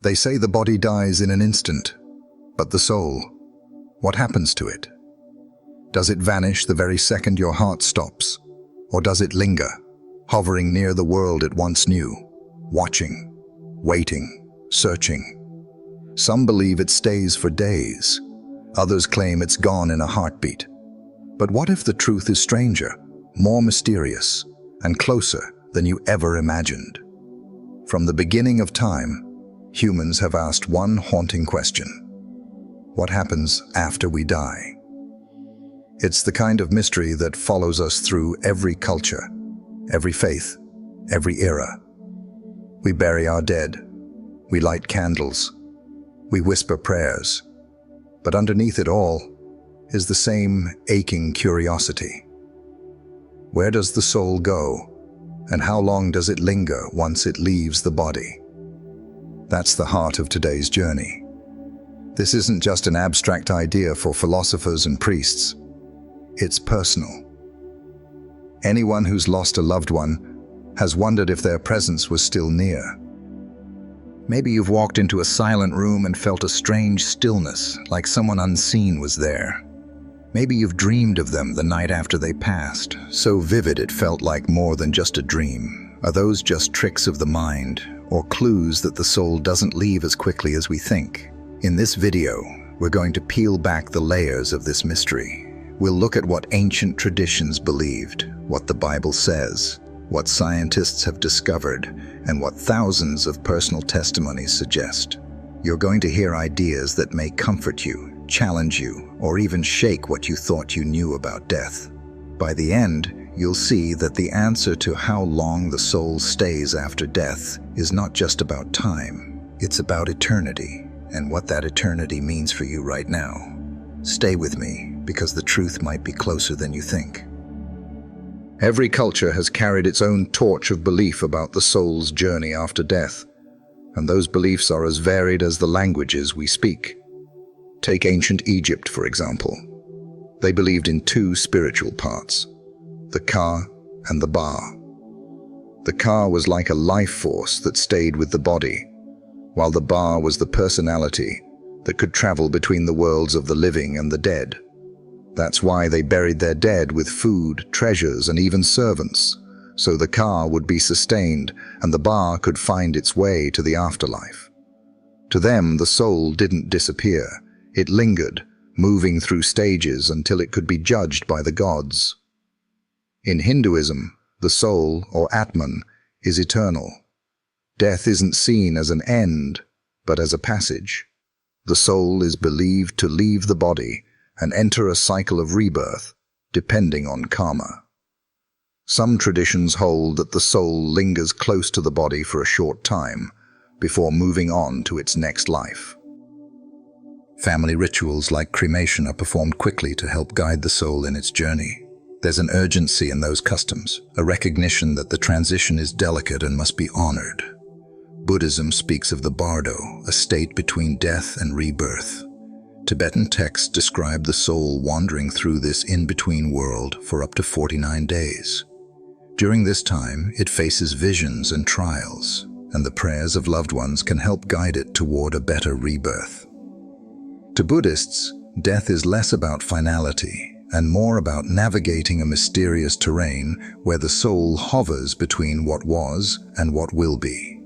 They say the body dies in an instant, but the soul, what happens to it? Does it vanish the very second your heart stops? Or does it linger, hovering near the world it once knew, watching, waiting, searching? Some believe it stays for days. Others claim it's gone in a heartbeat. But what if the truth is stranger, more mysterious, and closer than you ever imagined? From the beginning of time, humans have asked one haunting question: what happens after we die? It's the kind of mystery that follows us through every culture, every faith, every era. We bury our dead, we light candles, we whisper prayers, but underneath it all is the same aching curiosity. Where does the soul go, and how long does it linger once it leaves the body? That's the heart of today's journey. This isn't just an abstract idea for philosophers and priests. It's personal. Anyone who's lost a loved one has wondered if their presence was still near. Maybe you've walked into a silent room and felt a strange stillness, like someone unseen was there. Maybe you've dreamed of them the night after they passed, so vivid it felt like more than just a dream. Are those just tricks of the mind, or clues that the soul doesn't leave as quickly as we think? In this video, we're going to peel back the layers of this mystery. We'll look at what ancient traditions believed, what the Bible says, what scientists have discovered, and what thousands of personal testimonies suggest. You're going to hear ideas that may comfort you, challenge you, or even shake what you thought you knew about death. By the end, you'll see that the answer to how long the soul stays after death is not just about time. It's about eternity, and what that eternity means for you right now. Stay with me, because the truth might be closer than you think. Every culture has carried its own torch of belief about the soul's journey after death, and those beliefs are as varied as the languages we speak. Take ancient Egypt, for example. They believed in two spiritual parts, the Ka and the Ba. The Ka was like a life force that stayed with the body, while the Ba was the personality that could travel between the worlds of the living and the dead. That's why they buried their dead with food, treasures, and even servants, so the Ka would be sustained and the Ba could find its way to the afterlife. To them, the soul didn't disappear. It lingered, moving through stages until it could be judged by the gods. In Hinduism, the soul, or Atman, is eternal. Death isn't seen as an end, but as a passage. The soul is believed to leave the body and enter a cycle of rebirth, depending on karma. Some traditions hold that the soul lingers close to the body for a short time, before moving on to its next life. Family rituals like cremation are performed quickly to help guide the soul in its journey. There's an urgency in those customs, a recognition that the transition is delicate and must be honored. Buddhism speaks of the bardo, a state between death and rebirth. Tibetan texts describe the soul wandering through this in-between world for up to 49 days. During this time, it faces visions and trials, and the prayers of loved ones can help guide it toward a better rebirth. To Buddhists, death is less about finality and more about navigating a mysterious terrain where the soul hovers between what was and what will be.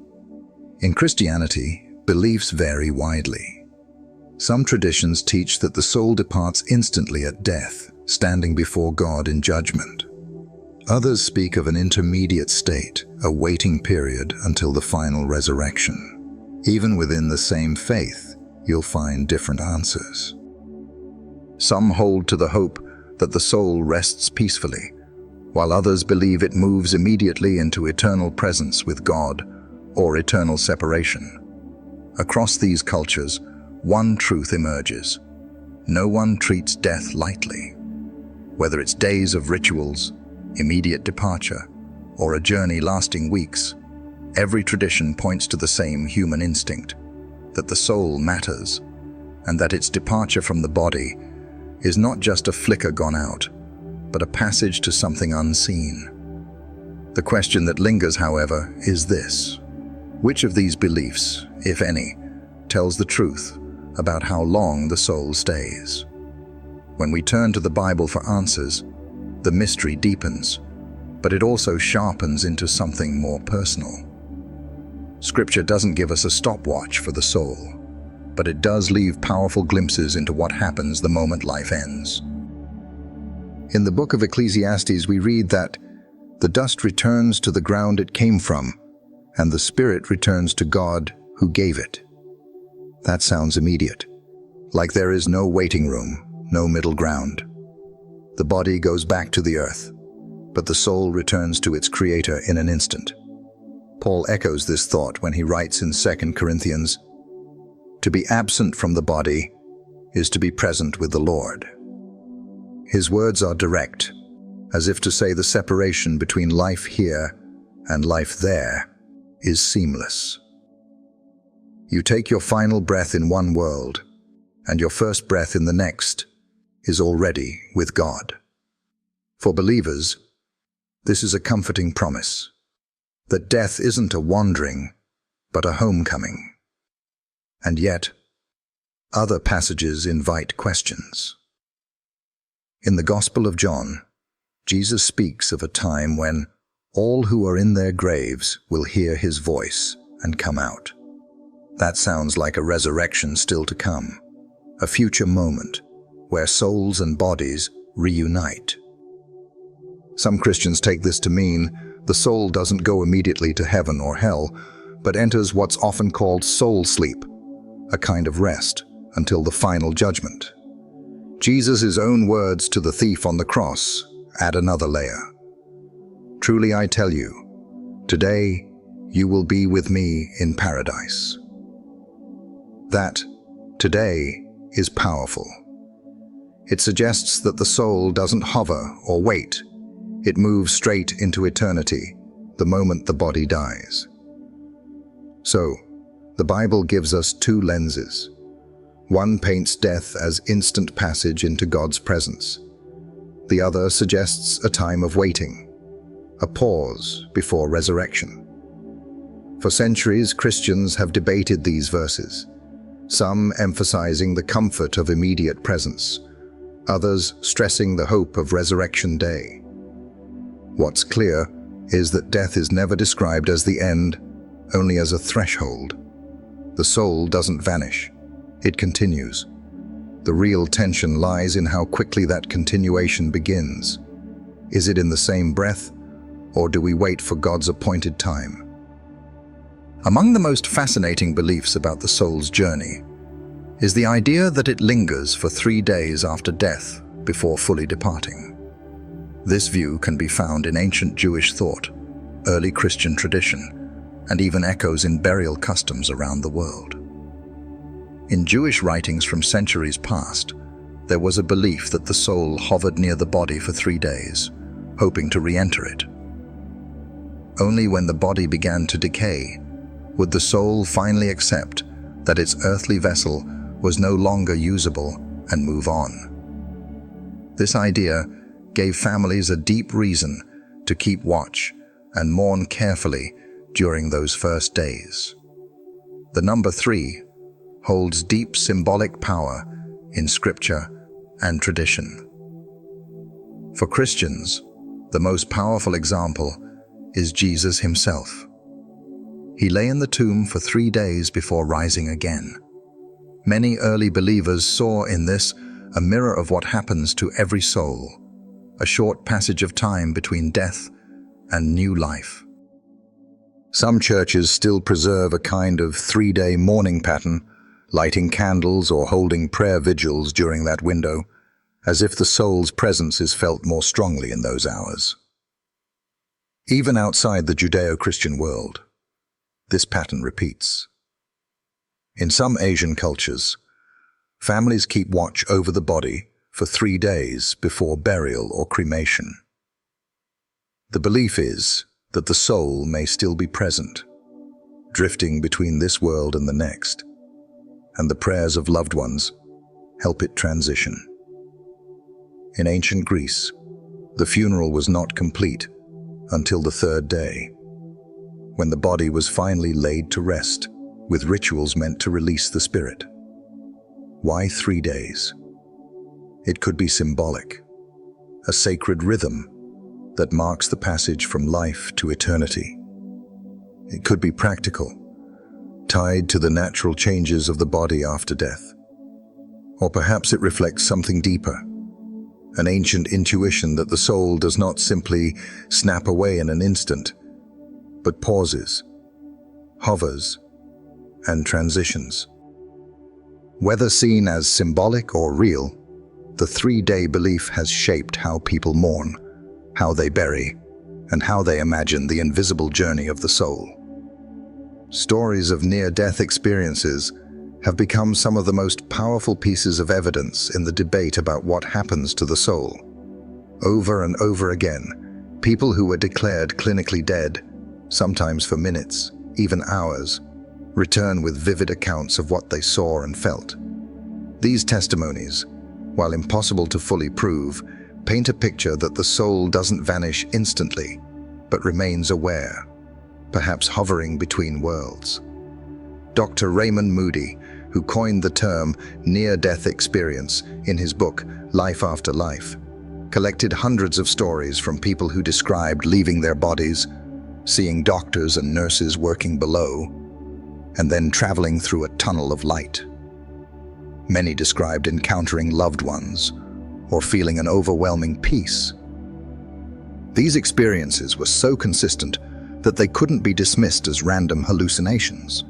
In Christianity, beliefs vary widely. Some traditions teach that the soul departs instantly at death, standing before God in judgment. Others speak of an intermediate state, a waiting period until the final resurrection. Even within the same faith, you'll find different answers. Some hold to the hope that the soul rests peacefully, while others believe it moves immediately into eternal presence with God or eternal separation. Across these cultures, one truth emerges: no one treats death lightly. Whether it's days of rituals, immediate departure, or a journey lasting weeks, every tradition points to the same human instinct, that the soul matters, and that its departure from the body is not just a flicker gone out, but a passage to something unseen. The question that lingers, however, is this: which of these beliefs, if any, tells the truth about how long the soul stays. When we turn to the Bible for answers, the mystery deepens, but it also sharpens into something more personal. Scripture doesn't give us a stopwatch for the soul, but it does leave powerful glimpses into what happens the moment life ends. In the book of Ecclesiastes, we read that the dust returns to the ground it came from, and the spirit returns to God who gave it. That sounds immediate, like there is no waiting room, no middle ground. The body goes back to the earth, but the soul returns to its creator in an instant. Paul echoes this thought when he writes in 2 Corinthians, "To be absent from the body is to be present with the Lord." His words are direct, as if to say the separation between life here and life there is seamless. You take your final breath in one world, and your first breath in the next is already with God. For believers, this is a comforting promise, that death isn't a wandering, but a homecoming. And yet, other passages invite questions. In the Gospel of John, Jesus speaks of a time when all who are in their graves will hear his voice and come out. That sounds like a resurrection still to come, a future moment where souls and bodies reunite. Some Christians take this to mean the soul doesn't go immediately to heaven or hell, but enters what's often called soul sleep, a kind of rest until the final judgment. Jesus' own words to the thief on the cross add another layer. "Truly I tell you, today you will be with me in paradise." That "today" is powerful. It suggests that the soul doesn't hover or wait. It moves straight into eternity the moment the body dies. So, the Bible gives us two lenses. One paints death as instant passage into God's presence. The other suggests a time of waiting, a pause before resurrection. For centuries, Christians have debated these verses, some emphasizing the comfort of immediate presence, others stressing the hope of resurrection day. What's clear is that death is never described as the end, only as a threshold. The soul doesn't vanish, it continues. The real tension lies in how quickly that continuation begins. Is it in the same breath, or do we wait for God's appointed time? Among the most fascinating beliefs about the soul's journey is the idea that it lingers for 3 days after death before fully departing. This view can be found in ancient Jewish thought, early Christian tradition, and even echoes in burial customs around the world. In Jewish writings from centuries past, there was a belief that the soul hovered near the body for 3 days, hoping to re-enter it. Only when the body began to decay would the soul finally accept that its earthly vessel was no longer usable and move on. This idea gave families a deep reason to keep watch and mourn carefully during those first days. The number 3 holds deep symbolic power in scripture and tradition. For Christians, the most powerful example is Jesus himself. He lay in the tomb for 3 days before rising again. Many early believers saw in this a mirror of what happens to every soul, a short passage of time between death and new life. Some churches still preserve a kind of 3-day mourning pattern, lighting candles or holding prayer vigils during that window, as if the soul's presence is felt more strongly in those hours. Even outside the Judeo-Christian world, this pattern repeats. In some Asian cultures, families keep watch over the body for 3 days before burial or cremation. The belief is that the soul may still be present, drifting between this world and the next, and the prayers of loved ones help it transition. In ancient Greece, the funeral was not complete until the 3rd day, when the body was finally laid to rest with rituals meant to release the spirit. Why 3 days? It could be symbolic, a sacred rhythm that marks the passage from life to eternity. It could be practical, tied to the natural changes of the body after death. Or perhaps it reflects something deeper, an ancient intuition that the soul does not simply snap away in an instant, but pauses, hovers, and transitions. Whether seen as symbolic or real, the 3-day belief has shaped how people mourn, how they bury, and how they imagine the invisible journey of the soul. Stories of near-death experiences have become some of the most powerful pieces of evidence in the debate about what happens to the soul. Over and over again, people who were declared clinically dead, sometimes for minutes, even hours, return with vivid accounts of what they saw and felt. These testimonies, while impossible to fully prove, paint a picture that the soul doesn't vanish instantly, but remains aware, perhaps hovering between worlds. Dr. Raymond Moody, who coined the term near-death experience in his book Life After Life, collected hundreds of stories from people who described leaving their bodies, seeing doctors and nurses working below, and then traveling through a tunnel of light. Many described encountering loved ones or feeling an overwhelming peace. These experiences were so consistent that they couldn't be dismissed as random hallucinations.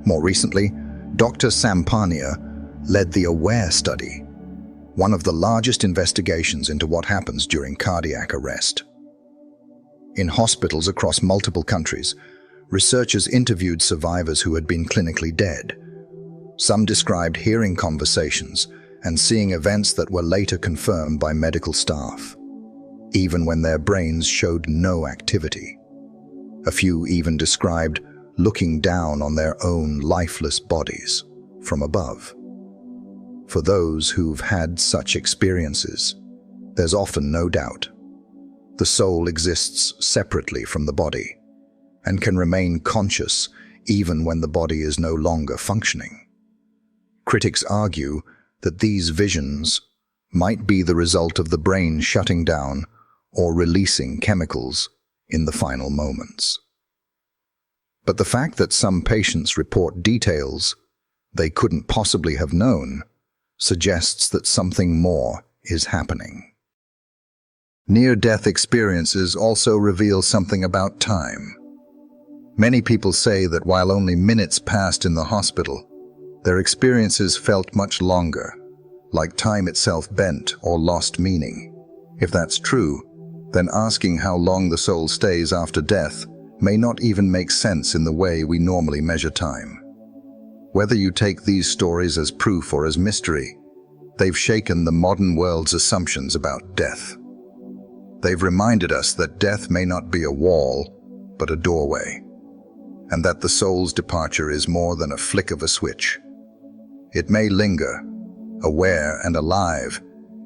More recently, Dr. Sampania led the AWARE study, one of the largest investigations into what happens during cardiac arrest. In hospitals across multiple countries, researchers interviewed survivors who had been clinically dead. Some described hearing conversations and seeing events that were later confirmed by medical staff, even when their brains showed no activity. A few even described looking down on their own lifeless bodies from above. For those who've had such experiences, there's often no doubt. The soul exists separately from the body and can remain conscious even when the body is no longer functioning. Critics argue that these visions might be the result of the brain shutting down or releasing chemicals in the final moments. But the fact that some patients report details they couldn't possibly have known suggests that something more is happening. Near-death experiences also reveal something about time. Many people say that while only minutes passed in the hospital, their experiences felt much longer, like time itself bent or lost meaning. If that's true, then asking how long the soul stays after death may not even make sense in the way we normally measure time. Whether you take these stories as proof or as mystery, they've shaken the modern world's assumptions about death. They've reminded us that death may not be a wall, but a doorway, and that the soul's departure is more than a flick of a switch. It may linger, aware and alive,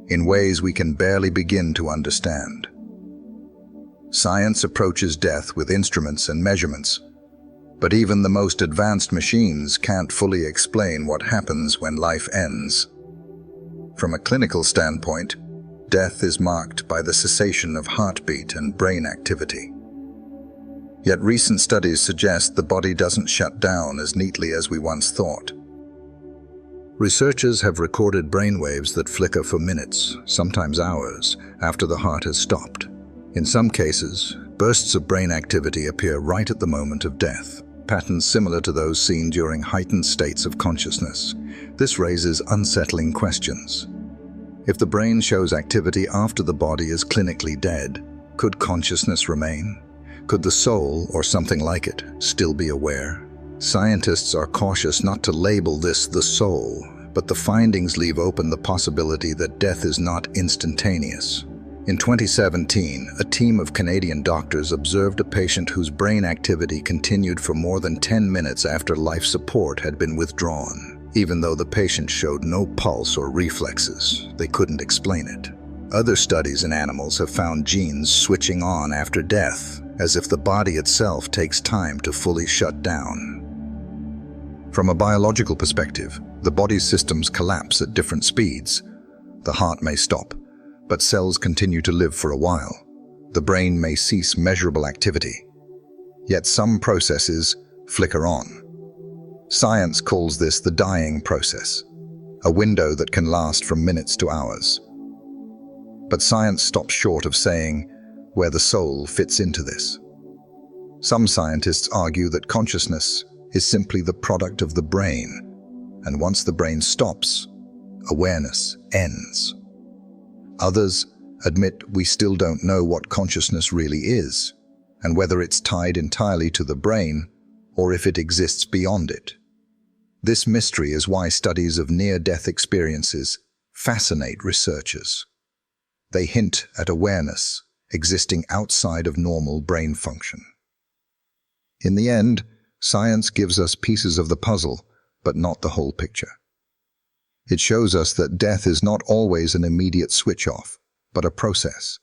in ways we can barely begin to understand. Science approaches death with instruments and measurements, but even the most advanced machines can't fully explain what happens when life ends. From a clinical standpoint, death is marked by the cessation of heartbeat and brain activity. Yet recent studies suggest the body doesn't shut down as neatly as we once thought. Researchers have recorded brainwaves that flicker for minutes, sometimes hours, after the heart has stopped. In some cases, bursts of brain activity appear right at the moment of death, patterns similar to those seen during heightened states of consciousness. This raises unsettling questions. If the brain shows activity after the body is clinically dead, could consciousness remain? Could the soul, or something like it, still be aware? Scientists are cautious not to label this the soul, but the findings leave open the possibility that death is not instantaneous. In 2017, a team of Canadian doctors observed a patient whose brain activity continued for more than 10 minutes after life support had been withdrawn. Even though the patient showed no pulse or reflexes, they couldn't explain it. Other studies in animals have found genes switching on after death, as if the body itself takes time to fully shut down. From a biological perspective, the body's systems collapse at different speeds. The heart may stop, but cells continue to live for a while. The brain may cease measurable activity. Yet some processes flicker on. Science calls this the dying process, a window that can last from minutes to hours. But science stops short of saying where the soul fits into this. Some scientists argue that consciousness is simply the product of the brain, and once the brain stops, awareness ends. Others admit we still don't know what consciousness really is, and whether it's tied entirely to the brain or if it exists beyond it. This mystery is why studies of near-death experiences fascinate researchers. They hint at awareness existing outside of normal brain function. In the end, science gives us pieces of the puzzle, but not the whole picture. It shows us that death is not always an immediate switch-off, but a process.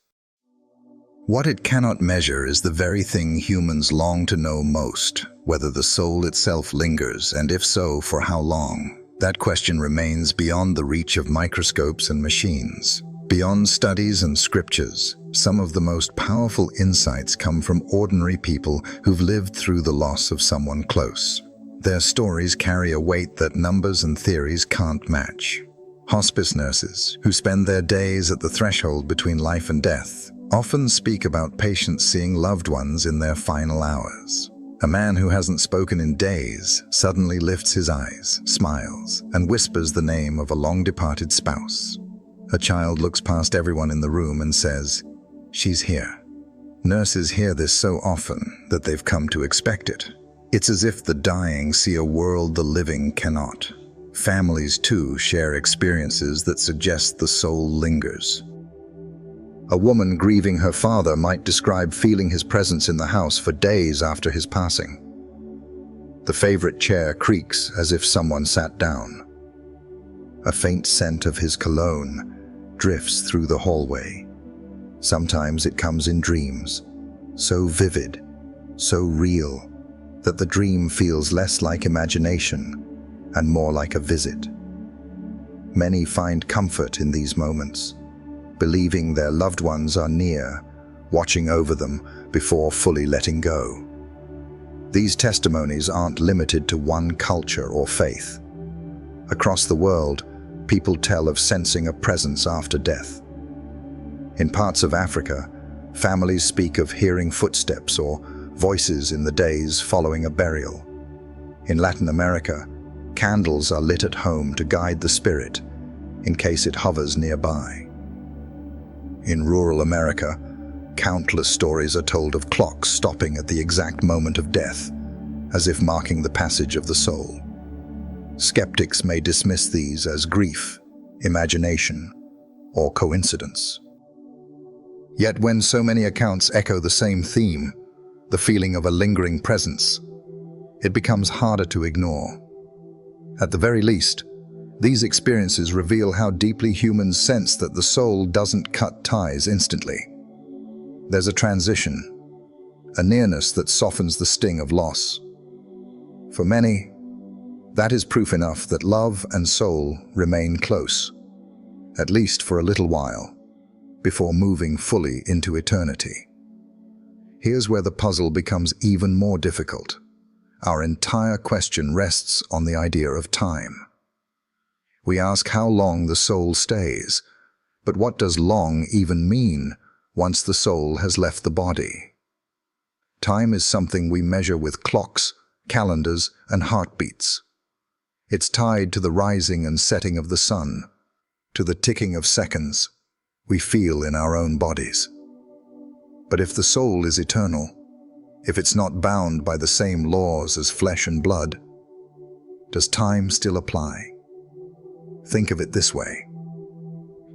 What it cannot measure is the very thing humans long to know most, whether the soul itself lingers, and if so, for how long. That question remains beyond the reach of microscopes and machines. Beyond studies and scriptures, some of the most powerful insights come from ordinary people who've lived through the loss of someone close. Their stories carry a weight that numbers and theories can't match. Hospice nurses, who spend their days at the threshold between life and death, often speak about patients seeing loved ones in their final hours. A man who hasn't spoken in days suddenly lifts his eyes, smiles, and whispers the name of a long-departed spouse. A child looks past everyone in the room and says, "She's here." Nurses hear this so often that they've come to expect it. It's as if the dying see a world the living cannot. Families, too, share experiences that suggest the soul lingers. A woman grieving her father might describe feeling his presence in the house for days after his passing. The favorite chair creaks as if someone sat down. A faint scent of his cologne drifts through the hallway. Sometimes it comes in dreams, so vivid, so real, that the dream feels less like imagination and more like a visit. Many find comfort in these moments, believing their loved ones are near, watching over them before fully letting go. These testimonies aren't limited to one culture or faith. Across the world, people tell of sensing a presence after death. In parts of Africa, families speak of hearing footsteps or voices in the days following a burial. In Latin America, candles are lit at home to guide the spirit in case it hovers nearby. In rural America, countless stories are told of clocks stopping at the exact moment of death, as if marking the passage of the soul. Skeptics may dismiss these as grief, imagination, or coincidence. Yet when so many accounts echo the same theme, the feeling of a lingering presence, it becomes harder to ignore. At the very least, these experiences reveal how deeply humans sense that the soul doesn't cut ties instantly. There's a transition, a nearness that softens the sting of loss. For many, that is proof enough that love and soul remain close, at least for a little while, before moving fully into eternity. Here's where the puzzle becomes even more difficult. Our entire question rests on the idea of time. We ask how long the soul stays, but what does long even mean once the soul has left the body? Time is something we measure with clocks, calendars, and heartbeats. It's tied to the rising and setting of the sun, to the ticking of seconds we feel in our own bodies. But if the soul is eternal, if it's not bound by the same laws as flesh and blood, does time still apply? Think of it this way.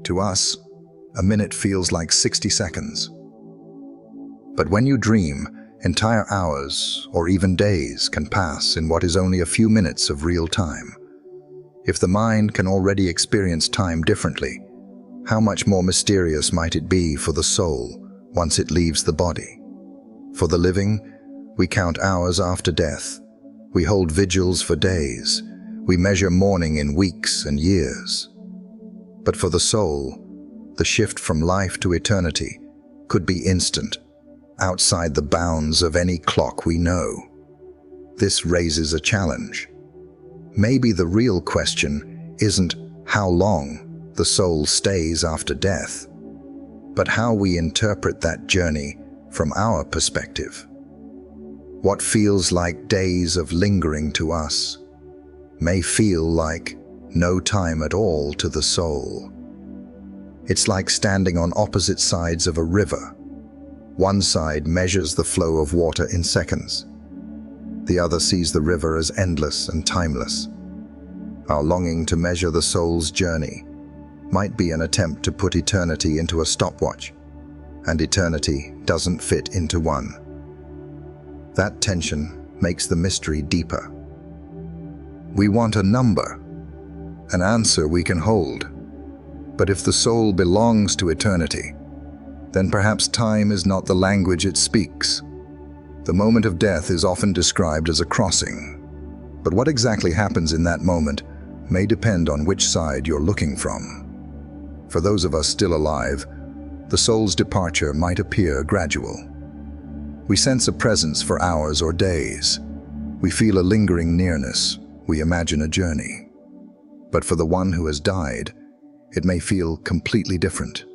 To us, a minute feels like 60 seconds. But when you dream, entire hours or even days can pass in what is only a few minutes of real time. If the mind can already experience time differently, how much more mysterious might it be for the soul once it leaves the body? For the living, we count hours after death, We hold vigils for days. We measure mourning in weeks and years. But for the soul, the shift from life to eternity could be instant, outside the bounds of any clock we know. This raises a challenge. Maybe the real question isn't how long the soul stays after death, but how we interpret that journey from our perspective. What feels like days of lingering to us may feel like no time at all to the soul. It's like standing on opposite sides of a river. One side measures the flow of water in seconds. The other sees the river as endless and timeless. Our longing to measure the soul's journey might be an attempt to put eternity into a stopwatch, and eternity doesn't fit into one. That tension makes the mystery deeper. We want a number, an answer we can hold. But if the soul belongs to eternity, then perhaps time is not the language it speaks. The moment of death is often described as a crossing. But what exactly happens in that moment may depend on which side you're looking from. For those of us still alive, the soul's departure might appear gradual. We sense a presence for hours or days. We feel a lingering nearness. We imagine a journey. But for the one who has died, it may feel completely different,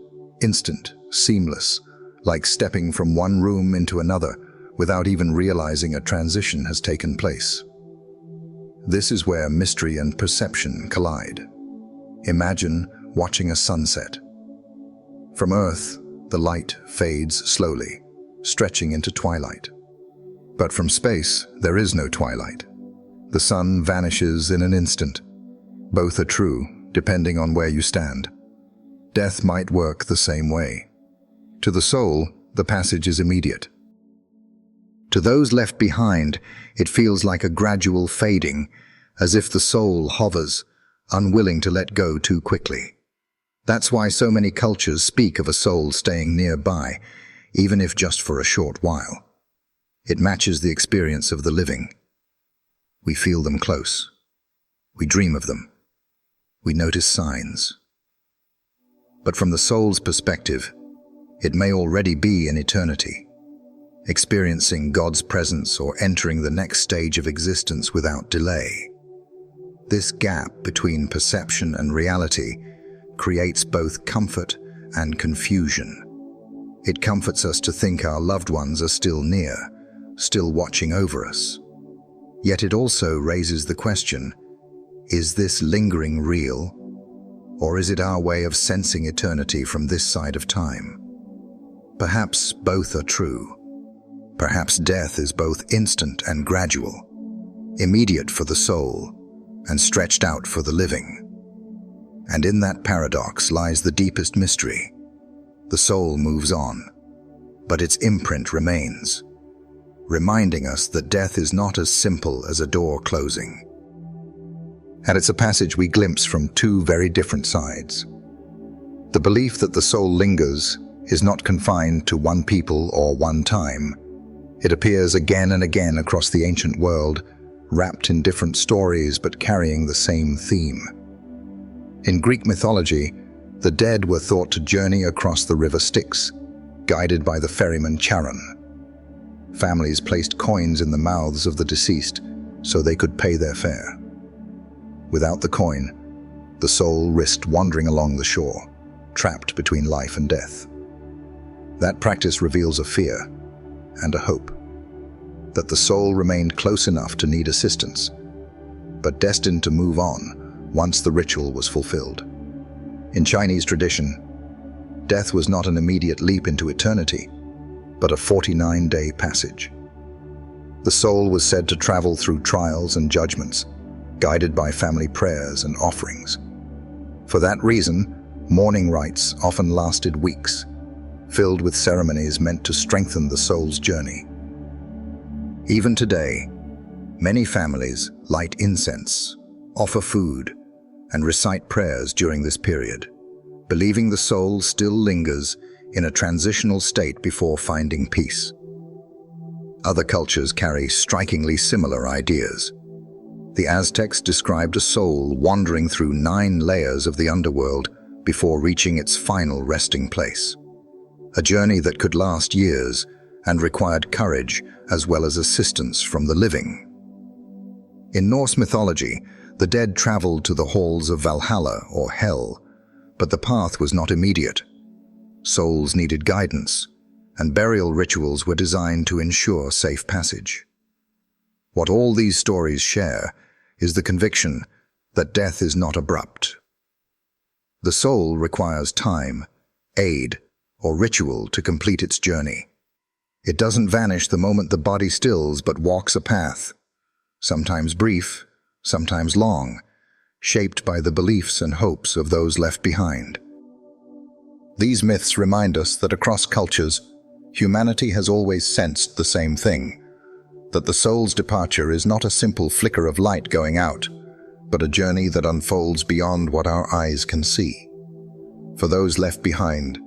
instant, seamless, like stepping from one room into another without even realizing a transition has taken place. This is where mystery and perception collide. Imagine watching a sunset. From Earth, the light fades slowly, stretching into twilight. But from space, there is no twilight. The sun vanishes in an instant. Both are true, depending on where you stand. Death might work the same way. To the soul, the passage is immediate. To those left behind, it feels like a gradual fading, as if the soul hovers, unwilling to let go too quickly. That's why so many cultures speak of a soul staying nearby, even if just for a short while. It matches the experience of the living. We feel them close. We dream of them. We notice signs. But from the soul's perspective, it may already be in eternity, experiencing God's presence or entering the next stage of existence without delay. This gap between perception and reality creates both comfort and confusion. It comforts us to think our loved ones are still near, still watching over us. Yet it also raises the question, is this lingering real, or is it our way of sensing eternity from this side of time? Perhaps both are true. Perhaps death is both instant and gradual, immediate for the soul, and stretched out for the living. And in that paradox lies the deepest mystery. The soul moves on, but its imprint remains, reminding us that death is not as simple as a door closing. And it's a passage we glimpse from two very different sides. The belief that the soul lingers is not confined to one people or one time. It appears again and again across the ancient world, wrapped in different stories but carrying the same theme. In Greek mythology, the dead were thought to journey across the river Styx, guided by the ferryman Charon. Families placed coins in the mouths of the deceased so they could pay their fare. Without the coin, the soul risked wandering along the shore, trapped between life and death. That practice reveals a fear and a hope, that the soul remained close enough to need assistance, but destined to move on once the ritual was fulfilled. In Chinese tradition, death was not an immediate leap into eternity, but a 49-day passage. The soul was said to travel through trials and judgments, guided by family prayers and offerings. For that reason, mourning rites often lasted weeks, filled with ceremonies meant to strengthen the soul's journey. Even today, many families light incense, offer food, and recite prayers during this period, believing the soul still lingers in a transitional state before finding peace. Other cultures carry strikingly similar ideas. The Aztecs described a soul wandering through 9 layers of the underworld before reaching its final resting place. A journey that could last years and required courage as well as assistance from the living. In Norse mythology, the dead traveled to the halls of Valhalla or Hell, but the path was not immediate. Souls needed guidance, and burial rituals were designed to ensure safe passage. What all these stories share is the conviction that death is not abrupt. The soul requires time, aid, or ritual to complete its journey. It doesn't vanish the moment the body stills, but walks a path, sometimes brief, sometimes long, shaped by the beliefs and hopes of those left behind. These myths remind us that across cultures, humanity has always sensed the same thing, that the soul's departure is not a simple flicker of light going out, but a journey that unfolds beyond what our eyes can see. For those left behind,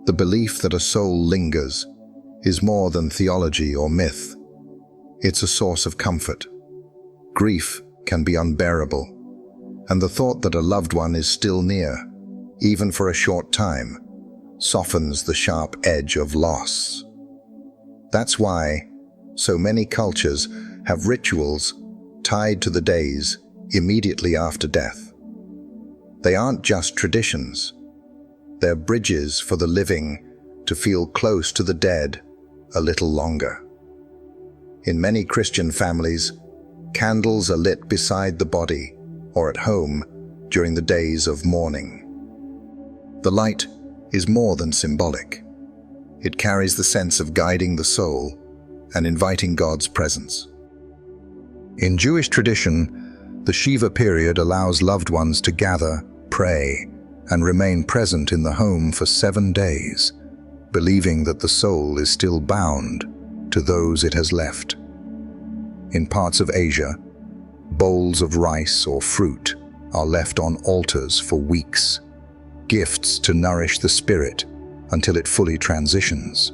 the belief that a soul lingers is more than theology or myth. It's a source of comfort. Grief can be unbearable, and the thought that a loved one is still near, even for a short time, softens the sharp edge of loss. That's why so many cultures have rituals tied to the days immediately after death. They aren't just traditions. They're bridges for the living to feel close to the dead a little longer. In many Christian families, candles are lit beside the body or at home during the days of mourning. The light is more than symbolic. It carries the sense of guiding the soul and inviting God's presence. In Jewish tradition, the Shiva period allows loved ones to gather, pray, and remain present in the home for 7 days, believing that the soul is still bound to those it has left. In parts of Asia, bowls of rice or fruit are left on altars for weeks, gifts to nourish the spirit until it fully transitions.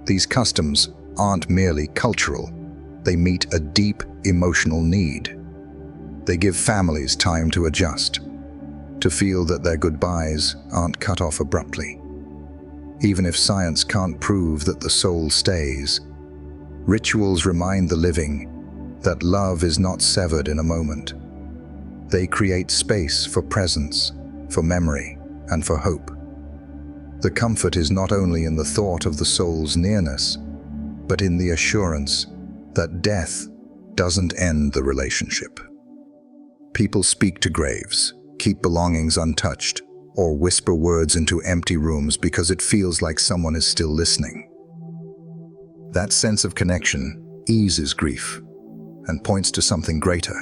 These customs aren't merely cultural, they meet a deep emotional need. They give families time to adjust, to feel that their goodbyes aren't cut off abruptly. Even if science can't prove that the soul stays, rituals remind the living that love is not severed in a moment. They create space for presence, for memory, and for hope. The comfort is not only in the thought of the soul's nearness, but in the assurance that death doesn't end the relationship. People speak to graves, keep belongings untouched, or whisper words into empty rooms because it feels like someone is still listening. That sense of connection eases grief and points to something greater,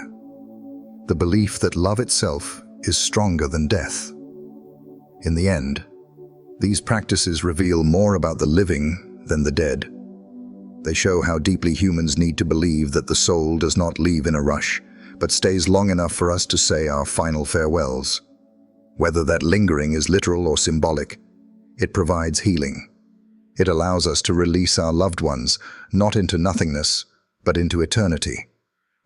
the belief that love itself is stronger than death. In the end, these practices reveal more about the living than the dead. They show how deeply humans need to believe that the soul does not leave in a rush, but stays long enough for us to say our final farewells. Whether that lingering is literal or symbolic, it provides healing. It allows us to release our loved ones, not into nothingness, but into eternity,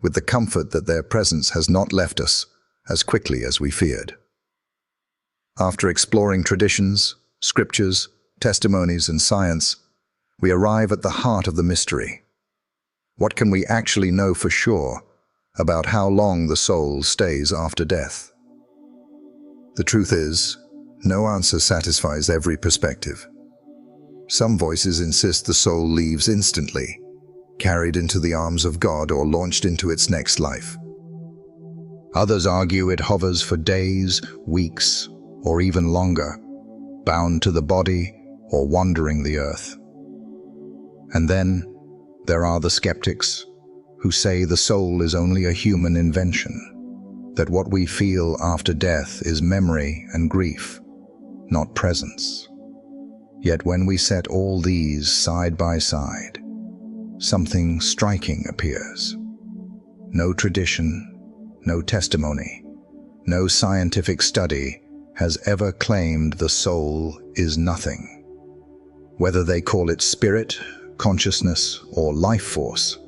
with the comfort that their presence has not left us as quickly as we feared. After exploring traditions, scriptures, testimonies, and science, we arrive at the heart of the mystery. What can we actually know for sure about how long the soul stays after death? The truth is, no answer satisfies every perspective. Some voices insist the soul leaves instantly, carried into the arms of God or launched into its next life. Others argue it hovers for days, weeks, or even longer, bound to the body or wandering the earth. And then there are the skeptics who say the soul is only a human invention, that what we feel after death is memory and grief, not presence. Yet when we set all these side by side, something striking appears. No tradition, no testimony, no scientific study has ever claimed the soul is nothing. Whether they call it spirit, consciousness, or life force.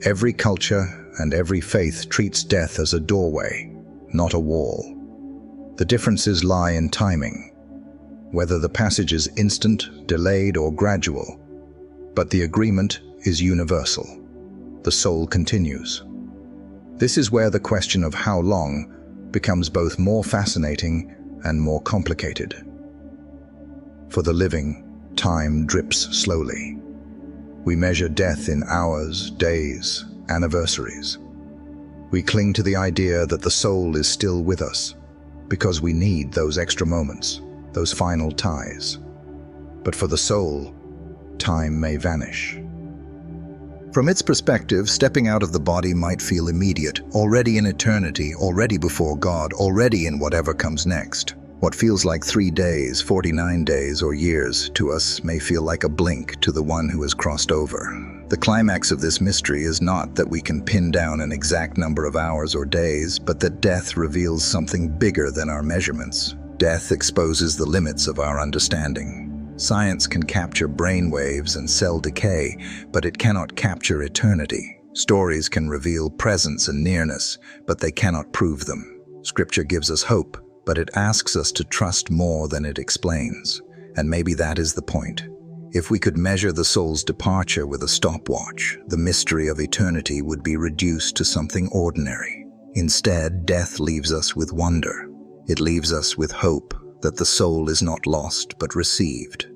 Every culture and every faith treats death as a doorway, not a wall. The differences lie in timing, whether the passage is instant, delayed, or gradual. But the agreement is universal. The soul continues. This is where the question of how long becomes both more fascinating and more complicated. For the living, time drips slowly. We measure death in hours, days, anniversaries. We cling to the idea that the soul is still with us because we need those extra moments, those final ties. But for the soul, time may vanish. From its perspective, stepping out of the body might feel immediate, already in eternity, already before God, already in whatever comes next. What feels like 3 days, 49 days, or years to us may feel like a blink to the one who has crossed over. The climax of this mystery is not that we can pin down an exact number of hours or days, but that death reveals something bigger than our measurements. Death exposes the limits of our understanding. Science can capture brain waves and cell decay, but it cannot capture eternity. Stories can reveal presence and nearness, but they cannot prove them. Scripture gives us hope, but it asks us to trust more than it explains. And maybe that is the point. If we could measure the soul's departure with a stopwatch, the mystery of eternity would be reduced to something ordinary. Instead, death leaves us with wonder. It leaves us with hope that the soul is not lost but received.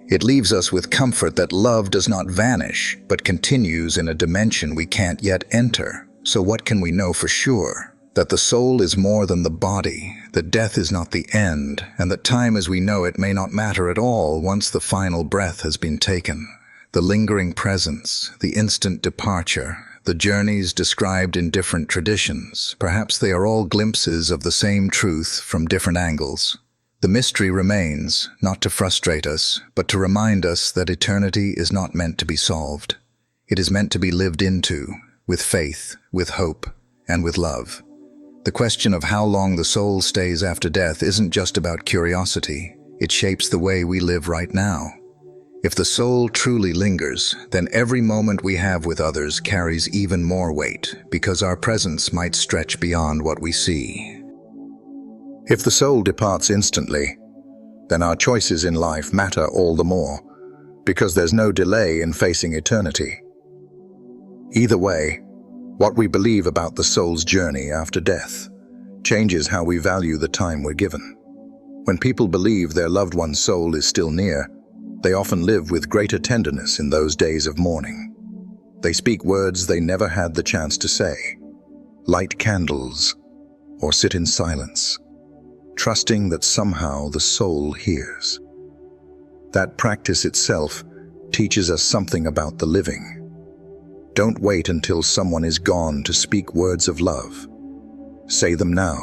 It leaves us with comfort that love does not vanish but continues in a dimension we can't yet enter. So what can we know for sure? That the soul is more than the body, that death is not the end, and that time as we know it may not matter at all once the final breath has been taken. The lingering presence, the instant departure, the journeys described in different traditions, perhaps they are all glimpses of the same truth from different angles. The mystery remains, not to frustrate us, but to remind us that eternity is not meant to be solved. It is meant to be lived into, with faith, with hope, and with love. The question of how long the soul stays after death isn't just about curiosity. It shapes the way we live right now. If the soul truly lingers, then every moment we have with others carries even more weight, because our presence might stretch beyond what we see. If the soul departs instantly, then our choices in life matter all the more, because there's no delay in facing eternity. Either way, what we believe about the soul's journey after death changes how we value the time we're given. When people believe their loved one's soul is still near, they often live with greater tenderness in those days of mourning. They speak words they never had the chance to say, light candles, or sit in silence, trusting that somehow the soul hears. That practice itself teaches us something about the living. Don't wait until someone is gone to speak words of love. Say them now,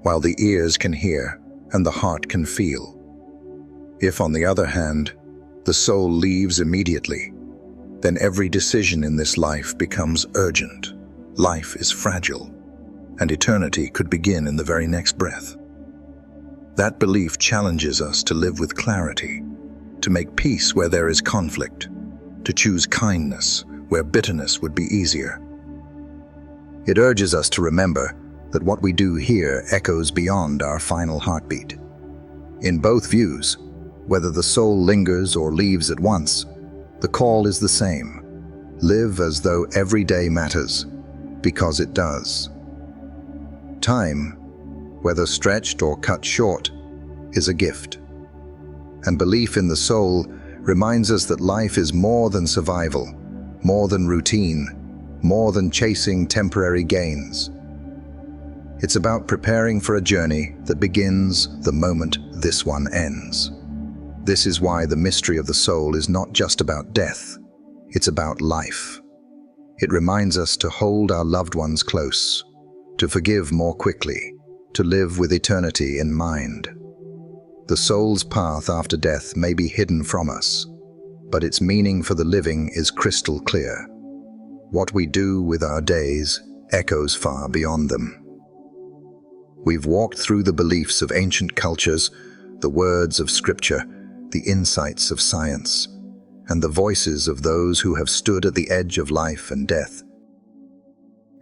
while the ears can hear and the heart can feel. If, on the other hand, the soul leaves immediately, then every decision in this life becomes urgent. Life is fragile, and eternity could begin in the very next breath. That belief challenges us to live with clarity, to make peace where there is conflict, to choose kindness where bitterness would be easier. It urges us to remember that what we do here echoes beyond our final heartbeat. In both views, whether the soul lingers or leaves at once, the call is the same. Live as though every day matters, because it does. Time, whether stretched or cut short, is a gift. And belief in the soul reminds us that life is more than survival, more than routine, more than chasing temporary gains. It's about preparing for a journey that begins the moment this one ends. This is why the mystery of the soul is not just about death, it's about life. It reminds us to hold our loved ones close, to forgive more quickly, to live with eternity in mind. The soul's path after death may be hidden from us, but its meaning for the living is crystal clear. What we do with our days echoes far beyond them. We've walked through the beliefs of ancient cultures, the words of Scripture, the insights of science. and the voices of those who have stood at the edge of life and death.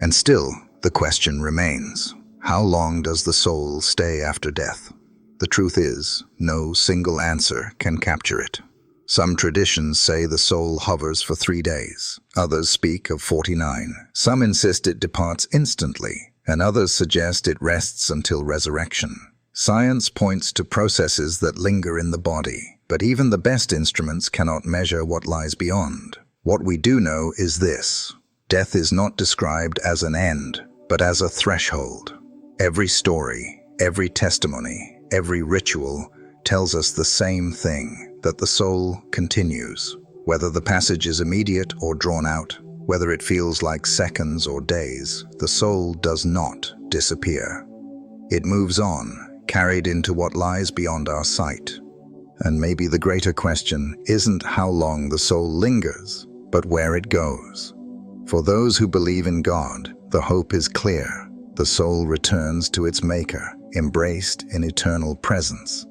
And still, the question remains, how long does the soul stay after death? The truth is, no single answer can capture it. Some traditions say the soul hovers for 3 days. Others speak of 49. Some insist it departs instantly, and others suggest it rests until resurrection. Science points to processes that linger in the body, but even the best instruments cannot measure what lies beyond. What we do know is this: death is not described as an end, but as a threshold. Every story, every testimony, every ritual tells us the same thing, that the soul continues. Whether the passage is immediate or drawn out, whether it feels like seconds or days, the soul does not disappear. It moves on, carried into what lies beyond our sight. And maybe the greater question isn't how long the soul lingers, but where it goes. For those who believe in God, the hope is clear. The soul returns to its Maker, embraced in eternal presence.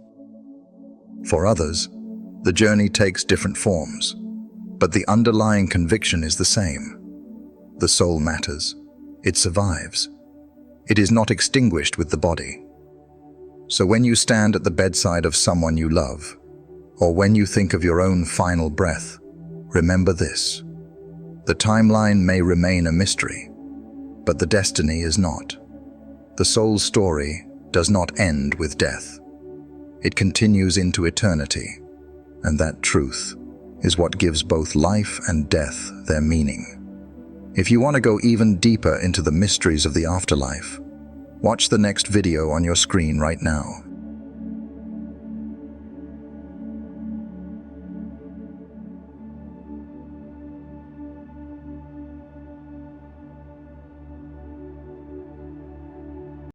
For others, the journey takes different forms, but the underlying conviction is the same. The soul matters. It survives. It is not extinguished with the body. So when you stand at the bedside of someone you love, or when you think of your own final breath, remember this: the timeline may remain a mystery, but the destiny is not. The soul's story does not end with death. It continues into eternity, and that truth is what gives both life and death their meaning. If you want to go even deeper into the mysteries of the afterlife, watch the next video on your screen right now.